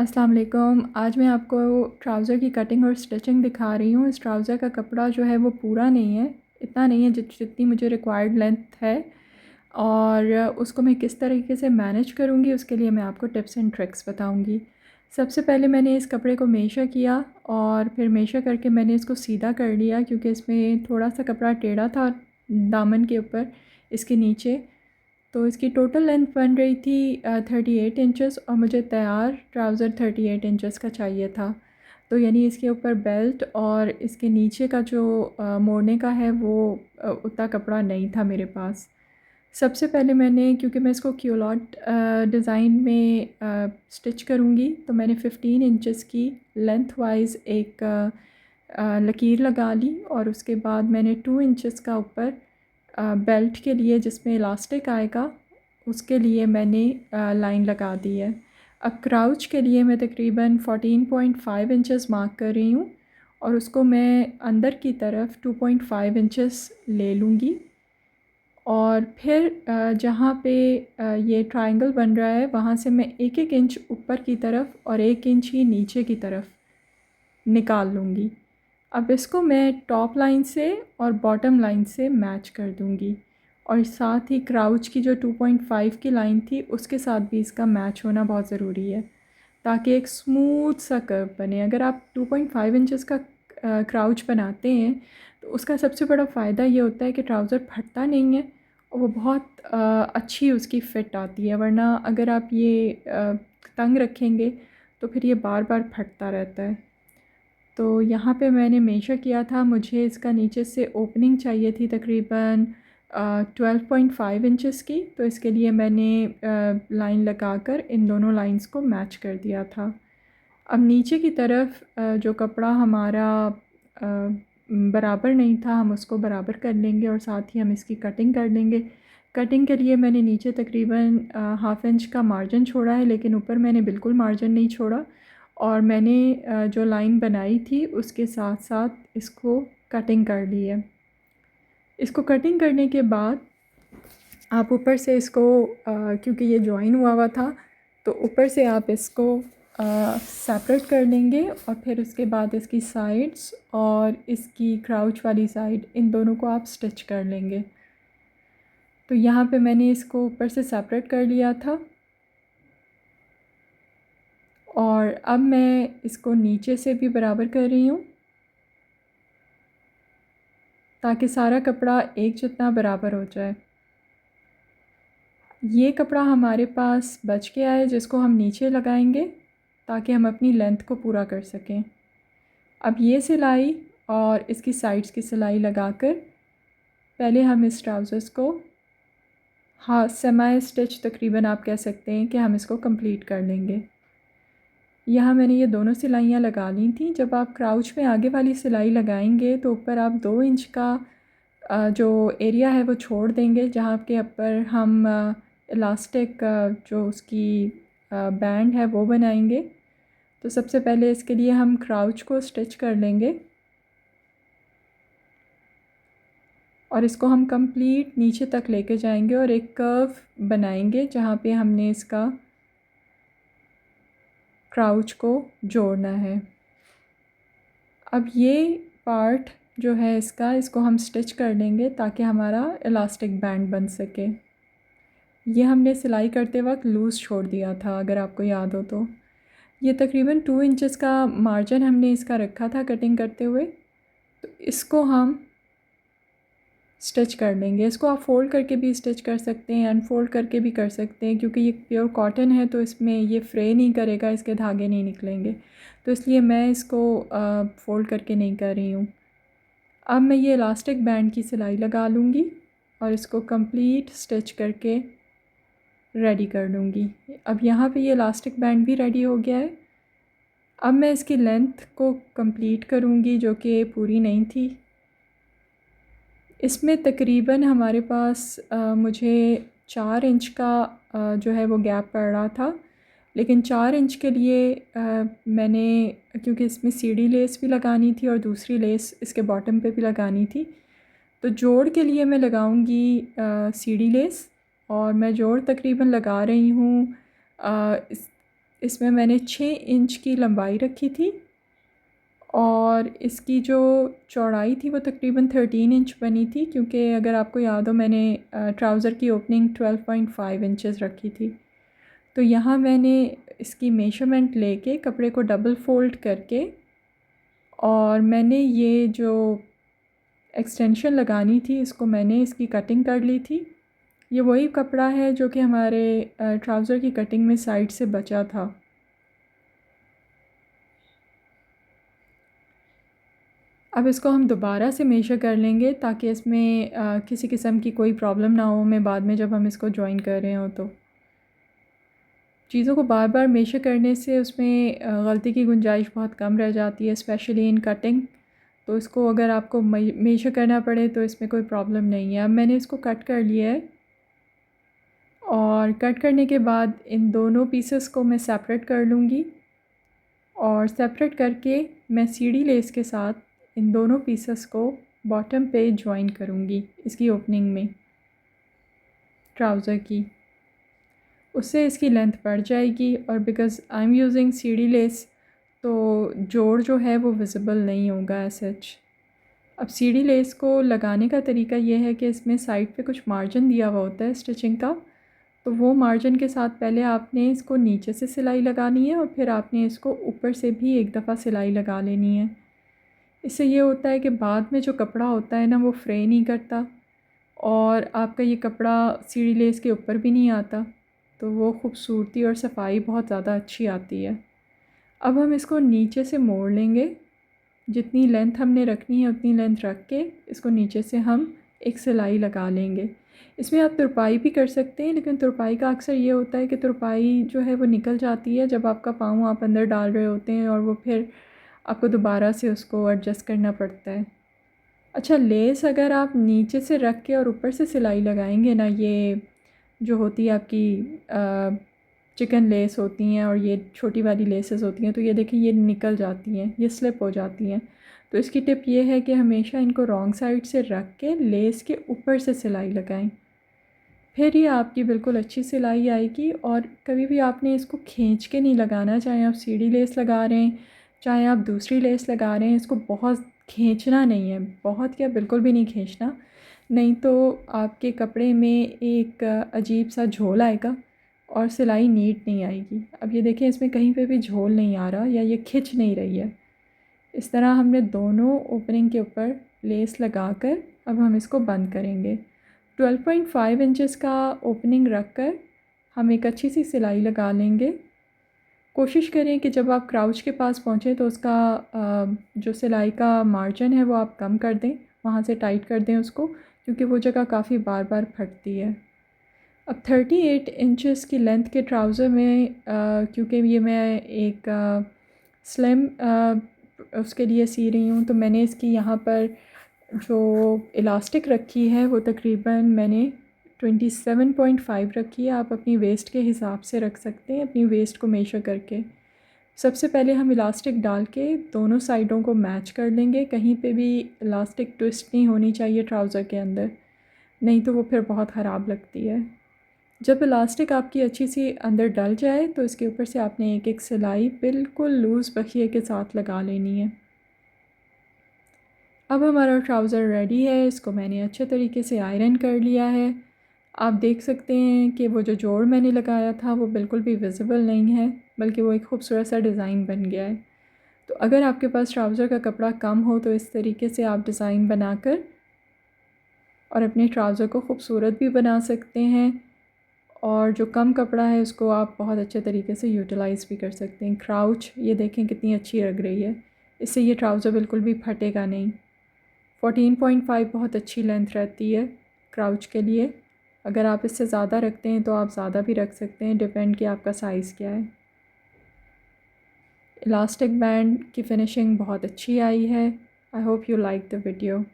अस्सलाम वालेकुम। आज मैं आपको ट्राउज़र की कटिंग और स्टिचिंग दिखा रही हूँ। इस ट्राउज़र का कपड़ा जो है वो पूरा नहीं है, इतना नहीं है जितनी मुझे रिक्वायर्ड लेंथ है, और उसको मैं किस तरीके से मैनेज करूँगी उसके लिए मैं आपको टिप्स एंड ट्रिक्स बताऊँगी। सबसे पहले मैंने इस कपड़े को मेज़र किया और फिर मेज़र करके मैंने इसको सीधा कर लिया, क्योंकि इसमें थोड़ा-सा कपड़ा टेढ़ा था दामन के ऊपर, इसके नीचे। तो इसकी टोटल लेंथ बन रही थी 38 इंचेस, और मुझे तैयार ट्राउज़र 38 इंचेस का चाहिए था। तो यानी इसके ऊपर बेल्ट और इसके नीचे का जो मोड़ने का है वो उतना कपड़ा नहीं था मेरे पास। सबसे पहले मैंने, क्योंकि मैं इसको क्यूलॉट डिज़ाइन में स्टिच करूँगी, तो मैंने 15 इंचेस की लेंथ वाइज़ एक लकीर लगा ली, और उसके बाद मैंने 2 इंचेस का ऊपर बेल्ट के लिए जिसमें इलास्टिक आएगा उसके लिए मैंने लाइन लगा दी है। अब क्राउच के लिए मैं तकरीबन 14.5 इंचेस मार्क कर रही हूँ, और उसको मैं अंदर की तरफ 2.5 इंचेस ले लूँगी, और फिर जहाँ पे ये ट्रायंगल बन रहा है वहाँ से मैं 1-1 इंच ऊपर की तरफ और 1 इंच ही नीचे की तरफ निकाल लूँगी। अब इसको मैं टॉप लाइन से और बॉटम लाइन से मैच कर दूँगी, और साथ ही क्राउच की जो 2.5 की लाइन थी उसके साथ भी इसका मैच होना बहुत ज़रूरी है, ताकि एक स्मूथ सा कर्व बने। अगर आप 2.5 इंचेस का क्राउच बनाते हैं तो उसका सबसे बड़ा फ़ायदा ये होता है कि ट्राउज़र फटता नहीं है, और वो बहुत अच्छी उसकी फ़िट आती है। वरना अगर आप ये तंग रखेंगे तो फिर ये बार बार फटता रहता है। तो यहाँ पे मैंने मेजर किया था, मुझे इसका नीचे से ओपनिंग चाहिए थी तकरीबन 12.5 इंचेस की, तो इसके लिए मैंने लाइन लगाकर इन दोनों लाइंस को मैच कर दिया था। अब नीचे की तरफ जो कपड़ा हमारा बराबर नहीं था हम उसको बराबर कर लेंगे, और साथ ही हम इसकी कटिंग कर लेंगे। कटिंग के लिए मैंने नीचे तकरीबन हाफ़ इंच का मार्जिन छोड़ा है, लेकिन ऊपर मैंने बिल्कुल मार्जिन नहीं छोड़ा, और मैंने जो लाइन बनाई थी उसके साथ साथ इसको कटिंग कर ली है। इसको कटिंग करने के बाद आप ऊपर से इसको क्योंकि ये जॉइन हुआ हुआ था, तो ऊपर से आप इसको सेपरेट कर लेंगे, और फिर उसके बाद इसकी साइड्स और इसकी क्राउच वाली साइड इन दोनों को आप स्टिच कर लेंगे। तो यहाँ पे मैंने इसको ऊपर से सेपरेट कर लिया था, और अब मैं इसको नीचे से भी बराबर कर रही हूँ, ताकि सारा कपड़ा एक जितना बराबर हो जाए। ये कपड़ा हमारे पास बच गया है जिसको हम नीचे लगाएंगे, ताकि हम अपनी लेंथ को पूरा कर सकें। अब ये सिलाई और इसकी साइड्स की सिलाई लगाकर पहले हम इस ट्राउज़र्स को, हाँ, सेमी स्टिच तकरीबन आप कह सकते हैं कि हम इसको कंप्लीट कर लेंगे। यहाँ मैंने ये दोनों सिलाइयाँ लगा ली थी। जब आप क्राउच में आगे वाली सिलाई लगाएंगे तो ऊपर आप 2 इंच का जो एरिया है वो छोड़ देंगे, जहाँ के ऊपर हम इलास्टिक जो उसकी बैंड है वो बनाएंगे। तो सबसे पहले इसके लिए हम क्राउच को स्टिच कर लेंगे, और इसको हम कंप्लीट नीचे तक लेके जाएंगे और एक कर्व बनाएंगे जहाँ पे हमने इसका क्राउच को जोड़ना है। अब ये पार्ट जो है इसको हम स्टिच कर लेंगे ताकि हमारा इलास्टिक बैंड बन सके। ये हमने सिलाई करते वक्त लूज़ छोड़ दिया था, अगर आपको याद हो तो। ये तकरीबन 2 इंचेस का मार्जिन हमने इसका रखा था कटिंग करते हुए। तो इसको हम स्टिच कर लेंगे। इसको आप फ़ोल्ड करके भी स्टिच कर सकते हैं, अनफ़ोल्ड करके भी कर सकते हैं, क्योंकि ये प्योर कॉटन है तो इसमें ये फ्रे नहीं करेगा, इसके धागे नहीं निकलेंगे। तो इसलिए मैं इसको फ़ोल्ड करके नहीं कर रही हूँ। अब मैं ये इलास्टिक बैंड की सिलाई लगा लूँगी और इसको कंप्लीट स्टिच करके रेडी कर लूँगी। अब यहाँ पे ये इलास्टिक बैंड भी रेडी हो गया है। अब मैं इसकी लेंथ को कंप्लीट करूँगी जो कि पूरी नहीं थी। इसमें तकरीबन हमारे पास मुझे 4 इंच का जो है वो गैप पड़ रहा था, लेकिन 4 इंच के लिए मैंने, क्योंकि इसमें सीढ़ी लेस भी लगानी थी और दूसरी लेस इसके बॉटम पे भी लगानी थी, तो जोड़ के लिए मैं लगाऊंगी सीढ़ी लेस, और मैं जोड़ तकरीबन लगा रही हूँ इसमें मैंने 6 इंच की लंबाई रखी थी और इसकी जो चौड़ाई थी वो तकरीबन 13 इंच बनी थी, क्योंकि अगर आपको याद हो मैंने ट्राउज़र की ओपनिंग 12.5 इंचेस रखी थी। तो यहाँ मैंने इसकी मेजरमेंट लेके कपड़े को डबल फोल्ड करके और मैंने ये जो एक्सटेंशन लगानी थी इसको मैंने इसकी कटिंग कर ली थी। ये वही कपड़ा है जो कि हमारे ट्राउज़र की कटिंग में साइड से बचा था। अब इसको हम दोबारा से मेजर कर लेंगे ताकि इसमें किसी किस्म की कोई प्रॉब्लम ना हो हमें बाद में जब हम इसको जॉइन कर रहे हो। तो चीज़ों को बार बार मेजर करने से उसमें गलती की गुंजाइश बहुत कम रह जाती है, स्पेशली इन कटिंग। तो इसको अगर आपको मेजर करना पड़े तो इसमें कोई प्रॉब्लम नहीं है। अब मैंने इसको कट कर लिया है और कट करने के बाद इन दोनों पीसेस को मैं सेपरेट कर लूँगी और सेपरेट करके मैं सीढ़ी लेस के साथ इन दोनों पीसेस को बॉटम पे जॉइन करूँगी इसकी ओपनिंग में ट्राउज़र की। उससे इसकी लेंथ बढ़ जाएगी और बिकॉज़ आई एम यूजिंग सीढ़ी लेस तो जोड़ जो है वो विजिबल नहीं होगा एज सच। अब सीढ़ी लेस को लगाने का तरीका ये है कि इसमें साइड पे कुछ मार्जिन दिया हुआ होता है स्टिचिंग का, तो वो मार्जिन के साथ पहले आपने इसको नीचे से सिलाई लगानी है और फिर आपने इसको ऊपर से भी एक दफ़ा सिलाई लगा लेनी है। इससे ये होता है कि बाद में जो कपड़ा होता है ना वो फ्रे नहीं करता और आपका ये कपड़ा सीढ़ी लेस के ऊपर भी नहीं आता, तो वो ख़ूबसूरती और सफाई बहुत ज़्यादा अच्छी आती है। अब हम इसको नीचे से मोड़ लेंगे, जितनी लेंथ हमने रखनी है उतनी लेंथ रख के इसको नीचे से हम एक सिलाई लगा लेंगे। इसमें आप तुरपाई भी कर सकते हैं, लेकिन तुरपाई का अक्सर ये होता है कि तुरपाई जो है वो निकल जाती है जब आपका पाँव आप अंदर डाल रहे होते हैं और वो फिर आपको दोबारा से उसको एडजस्ट करना पड़ता है। अच्छा, लेस अगर आप नीचे से रख के और ऊपर से सिलाई लगाएंगे ना, ये जो होती है आपकी चिकन लेस होती हैं और ये छोटी वाली लेसेस होती हैं, तो ये देखिए ये निकल जाती हैं, ये स्लिप हो जाती हैं। तो इसकी टिप ये है कि हमेशा इनको रॉन्ग साइड से रख के लेस के ऊपर से सिलाई लगाएं, फिर ये आपकी बिल्कुल अच्छी सिलाई आएगी। और कभी भी आपने इसको खींच के नहीं लगाना, चाहे आप सीढ़ी लेस लगा रहे हैं चाहे आप दूसरी लेस लगा रहे हैं, इसको बहुत खींचना नहीं है, बहुत क्या बिल्कुल भी नहीं खींचना, नहीं तो आपके कपड़े में एक अजीब सा झोल आएगा और सिलाई नीट नहीं आएगी। अब ये देखें इसमें कहीं पे भी झोल नहीं आ रहा या ये खिंच नहीं रही है। इस तरह हमने दोनों ओपनिंग के ऊपर लेस लगाकर अब हम इसको बंद करेंगे। 12.5 इंचेस का ओपनिंग रख कर हम एक अच्छी सी सिलाई लगा लेंगे। कोशिश करें कि जब आप क्राउच के पास पहुँचें तो उसका जो सिलाई का मार्जिन है वो आप कम कर दें, वहाँ से टाइट कर दें उसको, क्योंकि वो जगह काफ़ी बार बार फटती है। अब 38 इंचेस की लेंथ के ट्राउज़र में क्योंकि ये मैं एक स्लिम उसके लिए सी रही हूँ, तो मैंने इसकी यहाँ पर जो इलास्टिक रखी है वो तकरीबन मैंने 27.5 रखी है। आप अपनी वेस्ट के हिसाब से रख सकते हैं, अपनी वेस्ट को मेजर करके। सबसे पहले हम इलास्टिक डाल के दोनों साइडों को मैच कर लेंगे, कहीं पे भी इलास्टिक ट्विस्ट नहीं होनी चाहिए ट्राउज़र के अंदर, नहीं तो वो फिर बहुत ख़राब लगती है। जब इलास्टिक आपकी अच्छी सी अंदर डल जाए तो इसके ऊपर से आपने एक एक सिलाई बिल्कुल लूज़ बखिए के साथ लगा लेनी है। अब हमारा ट्राउज़र रेडी है, इसको मैंने अच्छे तरीके से आयरन कर लिया है। आप देख सकते हैं कि वो जो जोड़ मैंने लगाया था वो बिल्कुल भी विजिबल नहीं है, बल्कि वो एक खूबसूरत सा डिज़ाइन बन गया है। तो अगर आपके पास ट्राउज़र का कपड़ा कम हो तो इस तरीके से आप डिज़ाइन बनाकर और अपने ट्राउज़र को ख़ूबसूरत भी बना सकते हैं, और जो कम कपड़ा है उसको आप बहुत अच्छे तरीके से यूटिलाइज़ भी कर सकते हैं। क्राउच ये देखें कितनी अच्छी लग रही है, इससे ये ट्राउज़र बिल्कुल भी फटेगा नहीं। 14.5 बहुत अच्छी लेंथ रहती है क्राउच के लिए। अगर आप इससे ज़्यादा रखते हैं तो आप ज़्यादा भी रख सकते हैं, डिपेंड कि आपका साइज़ क्या है। इलास्टिक बैंड की फ़िनिशिंग बहुत अच्छी आई है। I hope you like the video.